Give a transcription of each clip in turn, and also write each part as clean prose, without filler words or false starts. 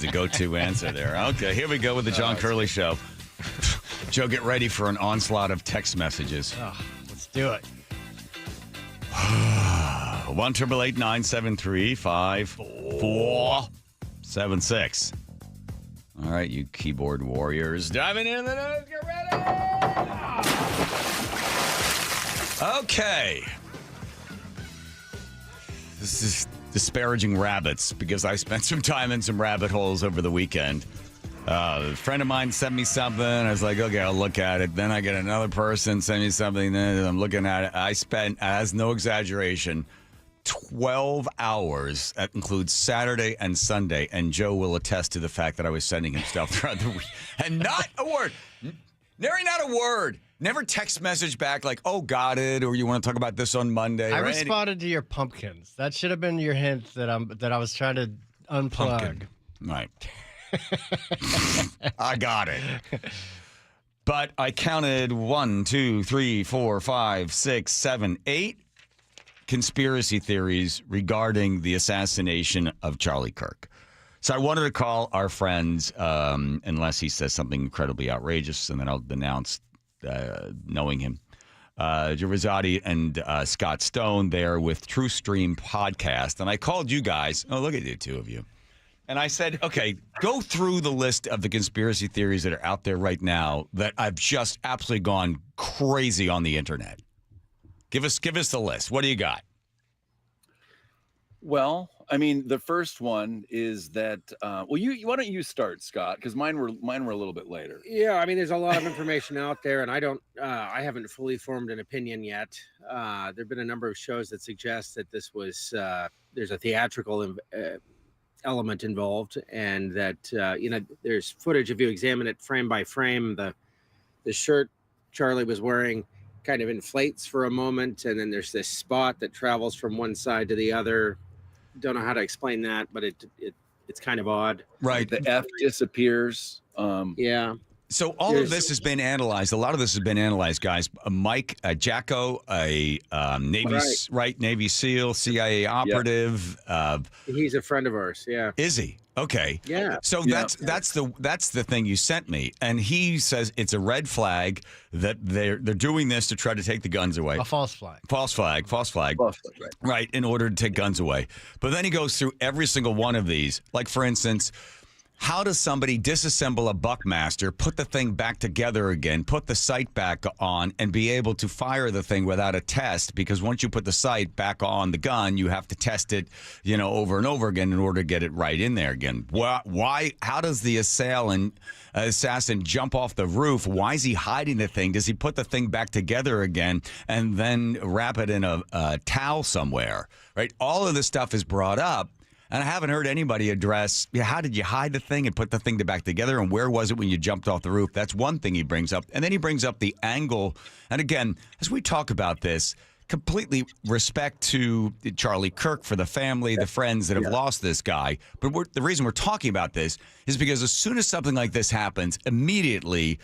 The go-to answer there. Okay, here we go with the John Curley Show. Joe, get ready for an onslaught of text messages. Let's do it. 1-888-973-5476. All right, you keyboard warriors. Diving in the news. Get ready. Okay. This is disparaging rabbits because I spent some time in some rabbit holes over the weekend. A friend of mine sent me something. I was like, okay, I'll look at it. Then I get another person send me something. Then I'm looking at it. I spent, as no exaggeration, 12 hours. That includes Saturday and Sunday. And Joe will attest to the fact that I was sending him stuff throughout the week. And not a word. Nary not a word. Never text message back like, oh, got it, or you want to talk about this on Monday. I responded to your pumpkins. That should have been your hint that I was trying to unplug. Pumpkin. Right. I got it. But I counted 1, 2, 3, 4, 5, 6, 7, 8 conspiracy theories regarding the assassination of Charlie Kirk. So I wanted to call our friends, unless he says something incredibly outrageous, and then I'll denounce knowing him. Girizzotti and Scott Stone there with TruthStream podcast. And I called you guys. Oh, look at you, two of you. And I said, okay, go through the list of the conspiracy theories that are out there right now that I've just absolutely gone crazy on the internet. Give us the list. What do you got? Well, I mean, the first one is that. Well, why don't you start, Scott? Because mine were a little bit later. Yeah, I mean, there's a lot of information out there, and I haven't fully formed an opinion yet. There've been a number of shows that suggest that this was there's a theatrical element involved, and that there's footage. If you examine it frame by frame, the shirt Charlie was wearing kind of inflates for a moment, and then there's this spot that travels from one side to the other. Don't know how to explain that, but it's kind of odd. Right. The F disappears. Yeah. So all of this has been analyzed. A lot of this has been analyzed, guys. Mike Jacko, a Navy SEAL, CIA operative. He's a friend of ours. Yeah. Is he? Okay. Yeah. So that's the thing you sent me, and he says it's a red flag that they're doing this to try to take the guns away. A false flag. False flag. Right, in order to take guns away. But then he goes through every single one of these. Like, for instance, how does somebody disassemble a Buckmaster, put the thing back together again, put the sight back on, and be able to fire the thing without a test? Because once you put the sight back on the gun, you have to test it, over and over again in order to get it right in there again. Why? How does the assassin jump off the roof? Why is he hiding the thing? Does he put the thing back together again and then wrap it in a towel somewhere? Right? All of this stuff is brought up. And I haven't heard anybody address, how did you hide the thing and put the thing back together, and where was it when you jumped off the roof? That's one thing he brings up. And then he brings up the angle. And again, as we talk about this, completely respect to Charlie Kirk, for the family, the friends that have lost this guy. But the reason we're talking about this is because as soon as something like this happens, immediately,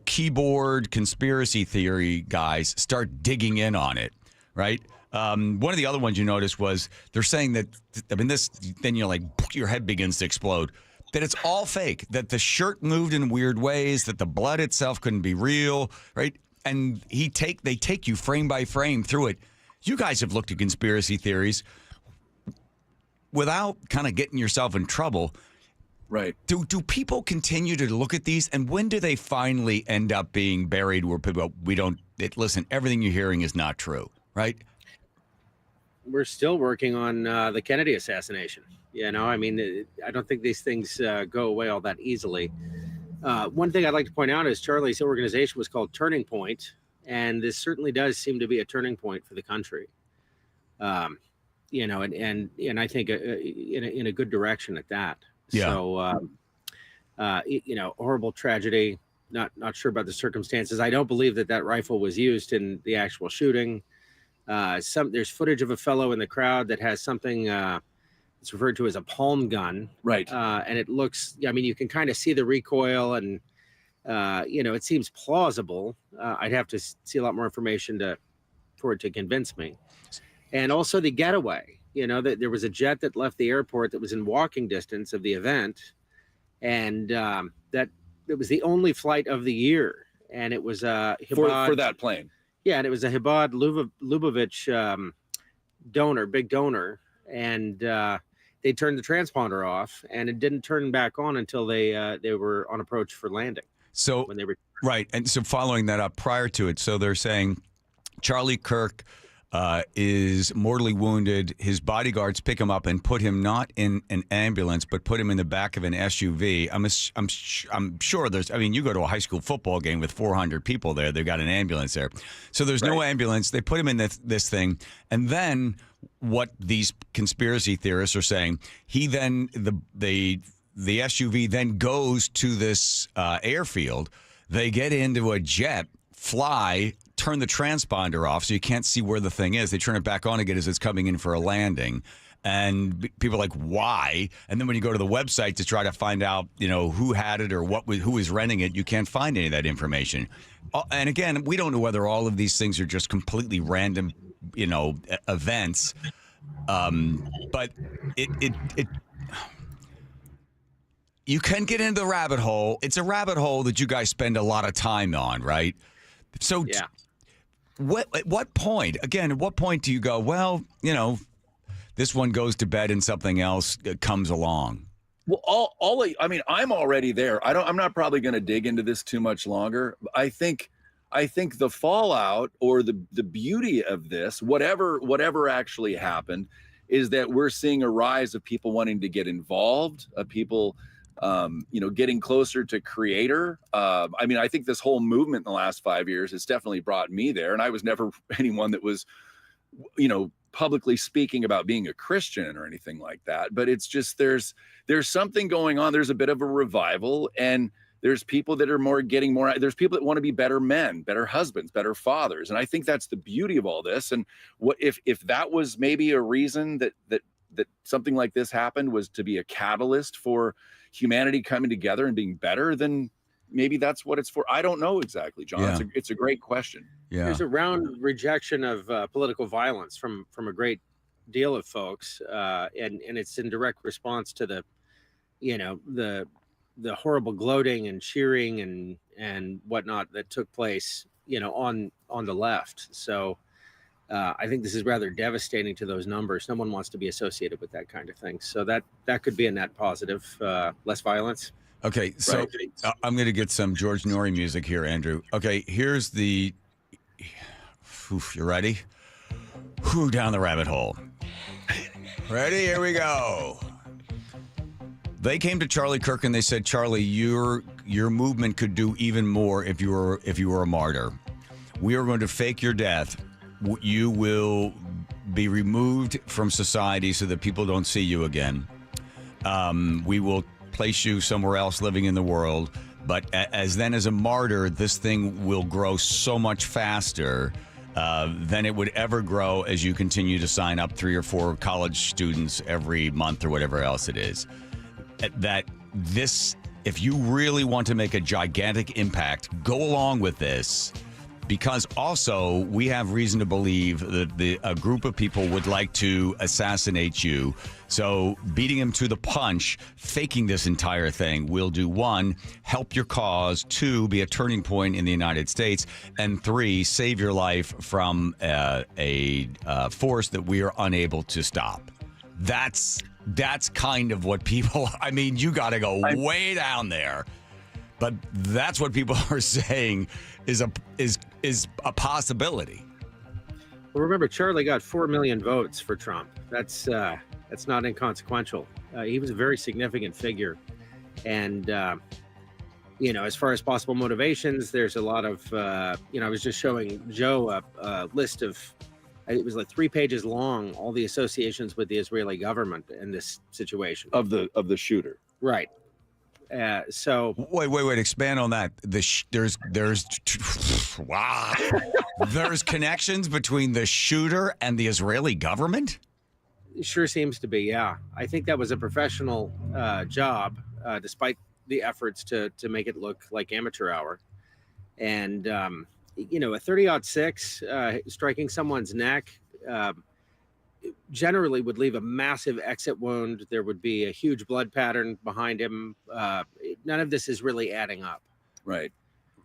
keyboard conspiracy theory guys start digging in on it, right? One of the other ones you noticed was they're saying that, then you're like, your head begins to explode, that it's all fake, that the shirt moved in weird ways, that the blood itself couldn't be real, right? And they take you frame by frame through it. You guys have looked at conspiracy theories without kind of getting yourself in trouble. Right. Do people continue to look at these, and when do they finally end up being buried where people, listen, everything you're hearing is not true, right? We're still working on the Kennedy assassination. I don't think these things go away all that easily. One thing I'd like to point out is Charlie's organization was called Turning Point, and this certainly does seem to be a turning point for the country. And I think in a good direction at that. Yeah. So, horrible tragedy. Not sure about the circumstances. I don't believe that rifle was used in the actual shooting. There's footage of a fellow in the crowd that has something it's referred to as a palm gun. Right. And it looks, you can kind of see the recoil, and, it seems plausible. I'd have to see a lot more information for it to convince me. And also the getaway. that there was a jet that left the airport that was in walking distance of the event, and that it was the only flight of the year, and it was for that plane. Yeah, and it was a Hibad Lubavitch donor, big donor, and they turned the transponder off, and it didn't turn back on until they were on approach for landing. So when they were right, and so following that up prior to it, so they're saying Charlie Kirk is mortally wounded. His bodyguards pick him up and put him not in an ambulance, but put him in the back of an SUV. I'm sure there's. I mean, you go to a high school football game with 400 people there. They've got an ambulance there, so there's no ambulance. They put him in this thing, and then what these conspiracy theorists are saying, he then the SUV then goes to this airfield. They get into a jet, fly, turn the transponder off so you can't see where the thing is. They turn it back on again as it's coming in for a landing. And people are like, why? And then when you go to the website to try to find out, who had it or who was renting it, you can't find any of that information. And again, we don't know whether all of these things are just completely random, events. But it you can get into the rabbit hole. It's a rabbit hole that you guys spend a lot of time on, right? So yeah. At what point do you go, well, this one goes to bed and something else comes along? Well, I'm already there. I'm not probably going to dig into this too much longer. I think the fallout or the beauty of this, whatever actually happened, is that we're seeing a rise of people wanting to get involved, of people getting closer to creator. I think this whole movement in the last 5 years has definitely brought me there. And I was never anyone that was, publicly speaking about being a Christian or anything like that. But it's just, there's something going on. There's a bit of a revival, and there's people that are there's people that want to be better men, better husbands, better fathers. And I think that's the beauty of all this. And what if that was maybe a reason that something like this happened, was to be a catalyst for humanity coming together and being better, then maybe that's what it's for. I don't know exactly, John. Yeah. It's a great question. Yeah. There's a round rejection of political violence from a great deal of folks, and it's in direct response to the horrible gloating and cheering and whatnot that took place, on the left. So I think this is rather devastating to those numbers. No one wants to be associated with that kind of thing. So that could be a net positive, less violence. Okay, so right. I'm going to get some George Norrie music here, Andrew. Okay, here's the... Oof, you ready? Down the rabbit hole. Ready? Here we go. They came to Charlie Kirk and they said, Charlie, your movement could do even more if you were a martyr. We are going to fake your death. You will be removed from society so that people don't see you again. We will place you somewhere else living in the world. But as a martyr, this thing will grow so much faster than it would ever grow as you continue to sign up 3 or 4 college students every month or whatever else it is. That this, if you really want to make a gigantic impact, go along with this. Because also, we have reason to believe that a group of people would like to assassinate you. So beating him to the punch, faking this entire thing will do 1, help your cause, 2, be a turning point in the United States, and 3, save your life from a force that we are unable to stop. That's kind of what people, you got to go way down there. But that's what people are saying is a possibility. Well, remember, Charlie got 4 million votes for Trump. That's not inconsequential. He was a very significant figure. And, as far as possible motivations, there's a lot of, I was just showing Joe a list of, it was like 3 pages long, all the associations with the Israeli government in this situation. Of the shooter. Right. So wait, expand on that. There's wow. There's connections between the shooter and the Israeli government? It sure seems to be, yeah. I think that was a professional job, despite the efforts to make it look like amateur hour. And a 30-06 striking someone's neck, generally would leave a massive exit wound. There would be a huge blood pattern behind him. None of this is really adding up. Right.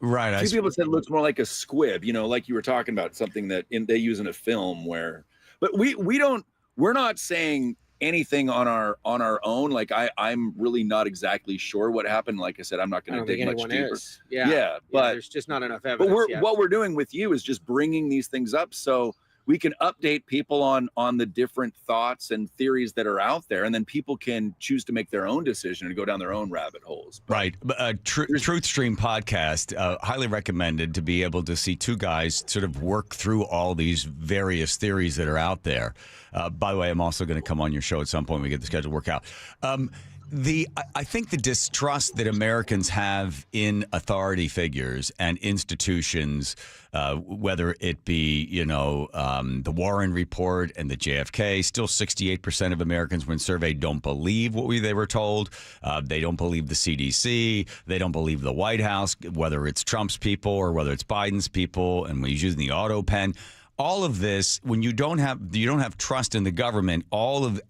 Right. A few people said it looks more like a squib, like you were talking about, something that they use in a film where, but we're not saying anything on our own. Like I'm really not exactly sure what happened. Like I said, I'm not going to dig much deeper. Yeah, but there's just not enough evidence. But what we're doing with you is just bringing these things up so we can update people on the different thoughts and theories that are out there, and then people can choose to make their own decision and go down their own rabbit holes. Right. TruthStream podcast, highly recommended to be able to see two guys sort of work through all these various theories that are out there. By the way, I'm also going to come on your show at some point when we get the schedule worked out. I think the distrust that Americans have in authority figures and institutions, whether it be, the Warren Report and the JFK, still 68% of Americans when surveyed don't believe what they were told. They don't believe the CDC. They don't believe the White House, whether it's Trump's people or whether it's Biden's people, and when he's using the auto pen. All of this, when you don't have trust in the government,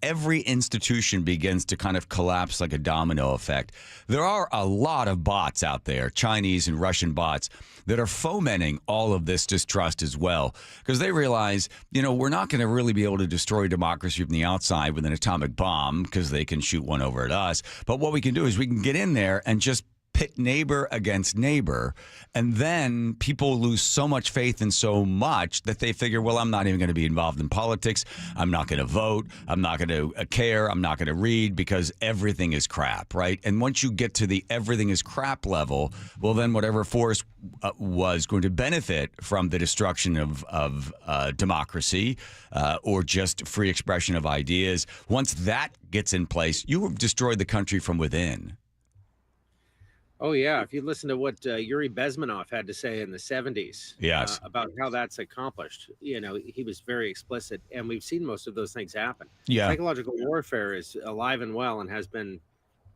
every institution begins to kind of collapse like a domino effect. There are a lot of bots out there, Chinese and Russian bots, that are fomenting all of this distrust as well, because they realize, we're not going to really be able to destroy democracy from the outside with an atomic bomb, because they can shoot one over at us. But what we can do is we can get in there and just pit neighbor against neighbor, and then people lose so much faith in so much that they figure, well, I'm not even going to be involved in politics. I'm not going to vote. I'm not going to care. I'm not going to read, because everything is crap, right? And once you get to the everything is crap level, well, then whatever force was going to benefit from the destruction of democracy or just free expression of ideas, once that gets in place, you have destroyed the country from within. Oh, yeah. If you listen to what Yuri Bezmenov had to say in the 70s yes. About how that's accomplished, he was very explicit, and we've seen most of those things happen. Yeah. Psychological warfare is alive and well and has been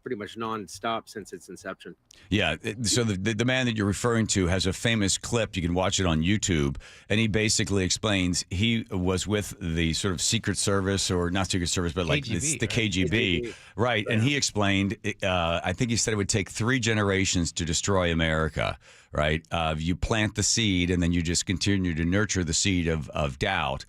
pretty much nonstop since its inception. Yeah. So the man that you're referring to has a famous clip. You can watch it on YouTube. And he basically explains he was with the sort of Secret Service, or not Secret Service, but like KGB, the KGB. Right. Yeah. And he explained, I think he said it would take 3 generations to destroy America. Right. You plant the seed, and then you just continue to nurture the seed of doubt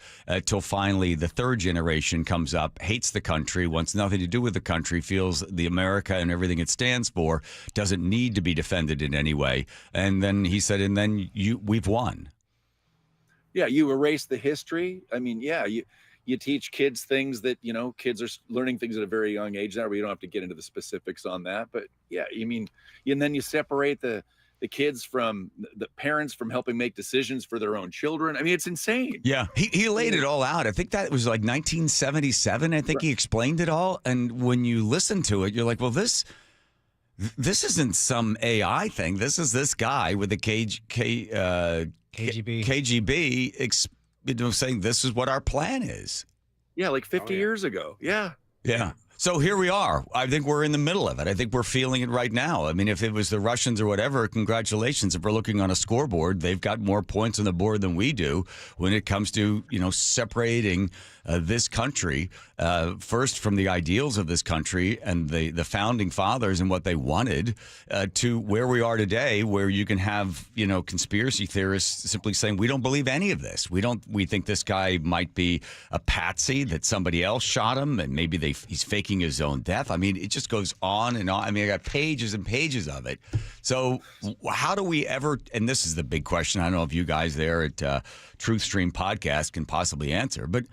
till finally the 3rd generation comes up, hates the country, wants nothing to do with the country, feels the America and everything it stands for doesn't need to be defended in any way. And then he said, and then we've won. Yeah. You erase the history. I mean, yeah, you teach kids things that, kids are learning things at a very young age now, where you don't have to get into the specifics on that. But yeah, and then you separate the kids from the parents from helping make decisions for their own children. I mean, it's insane. Yeah. He laid it all out. I think that was like 1977. I think right. He explained it all. And when you listen to it, you're like, well, this isn't some AI thing. This is this guy with the KGB saying this is what our plan is. Yeah, like 50 years ago. Yeah. Yeah. So here we are. I think we're in the middle of it. I think we're feeling it right now. I mean, if it was the Russians or whatever, congratulations. If we're looking on a scoreboard, they've got more points on the board than we do when it comes to, separating this country, first from the ideals of this country and the founding fathers and what they wanted, to where we are today, where you can have, conspiracy theorists simply saying, we don't believe any of this. We think this guy might be a patsy, that somebody else shot him, and maybe he's faking his own death. I mean, it just goes on and on. I mean, I got pages and pages of it. So how do we ever, and this is the big question, I don't know if you guys there at TruthStream podcast can possibly answer, but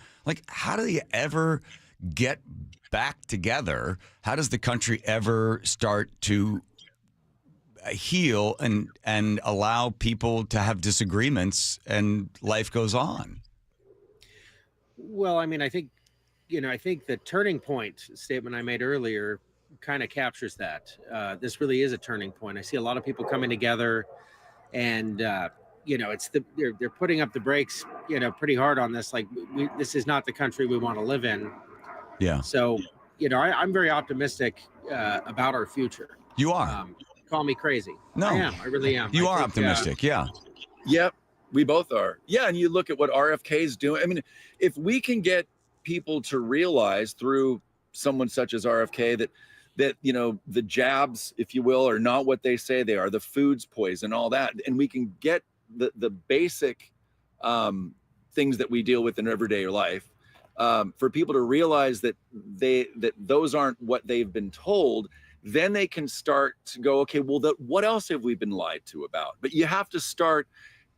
how do you ever get back together? How does the country ever start to heal and allow people to have disagreements and life goes on? Well, I mean, I think the turning point statement I made earlier kind of captures that. This really is a turning point. I see a lot of people coming together, and they're putting up the brakes, pretty hard on this. Like, this is not the country we want to live in. Yeah. So, I'm very optimistic about our future. You are. Call me crazy. No, I am. I really am. You are optimistic. Yeah. Yep. We both are. Yeah. And you look at what RFK is doing. I mean, if we can get people to realize through someone such as RFK that the jabs, if you will, are not what they say they are. The food's poison, all that, and we can get the basic things that we deal with in everyday life. For people to realize that those aren't what they've been told, then they can start to go, okay, well, what else have we been lied to about? But you have to start.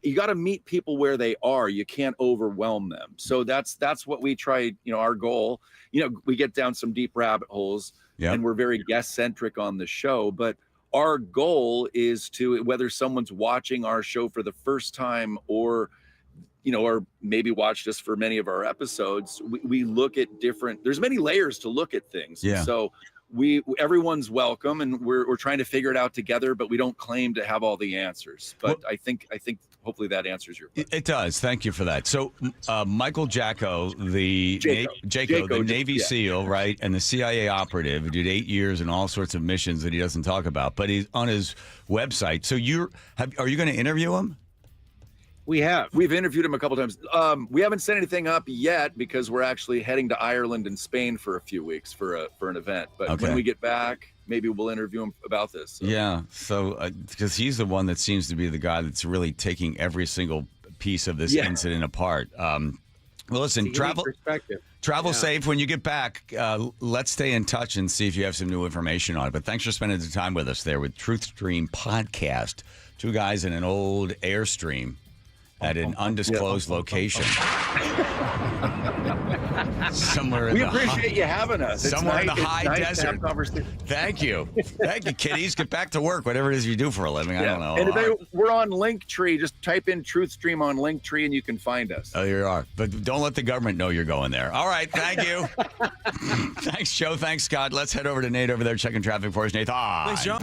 You got to meet people where they are. You can't overwhelm them. So that's what we try. Our goal. We get down some deep rabbit holes, and we're very guest centric on the show. But our goal is to, whether someone's watching our show for the first time or maybe watched us for many of our episodes, we look at different. There's many layers to look at things. Yeah. So everyone's welcome, and we're trying to figure it out together. But we don't claim to have all the answers. But I think hopefully that answers your question. It does. Thank you for that. So Michael Jacko, the Navy SEAL, right, and the CIA operative who did 8 years and all sorts of missions that he doesn't talk about, but he's on his website. So are you going to interview him? We've interviewed him a couple times. We haven't set anything up yet because we're actually heading to Ireland and Spain for a few weeks for an event. But when we get back, maybe we'll interview him about this. So. Yeah. So because he's the one that seems to be the guy that's really taking every single piece of this incident apart. Well, listen, travel safe when you get back. Let's stay in touch and see if you have some new information on it. But thanks for spending the time with us there with TruthStream podcast. Two guys in an old Airstream at an undisclosed location. Somewhere in we appreciate you having us. Somewhere in the high desert. Conversation. Thank you, kiddies. Get back to work, whatever it is you do for a living. I don't know. And we're on Linktree. Just type in TruthStream on Linktree, and you can find us. Oh, you are. But don't let the government know you're going there. All right. Thank you. Thanks, Joe. Thanks, Scott. Let's head over to Nate over there checking traffic for us. Nate. Thanks, John.